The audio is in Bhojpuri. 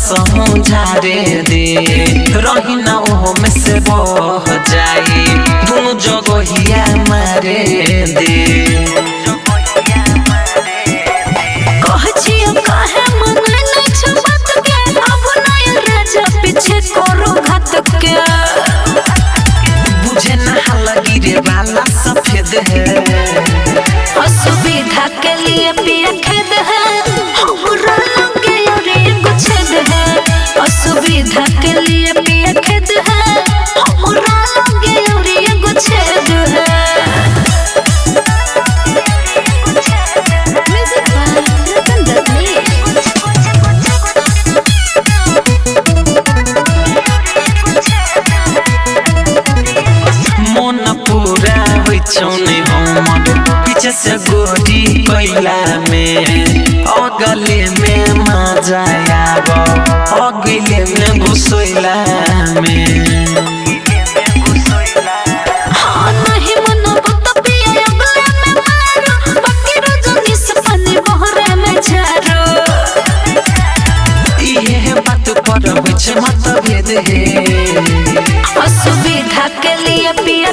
समझारे दे रही ना ओहो में से बह जाई दोनों जगहिया मारे दे कहछियो काहे मन न छपत के अब नय राजा पीछे करो घात के बुझे ना लगी रे वाला सफेद है असुविधा के लिए पिया खेद है हमरा लगे और एगो छेद है असुविधा के लिए पिया खेद है हमरा लगे और एगो छेद है म्यूजिक बाय रतन दत्त मन पूरा होई छौने हमर पीछे से गोरी कैला में अगले में मजा आब अगले में घुसैला में हाँ नहीं मनबो तो पिया अगले में मारो बाकी रजनी सपने बहरे में झारो इहे बात पर होई छै मतभेद हे असुविधा के लिए पिया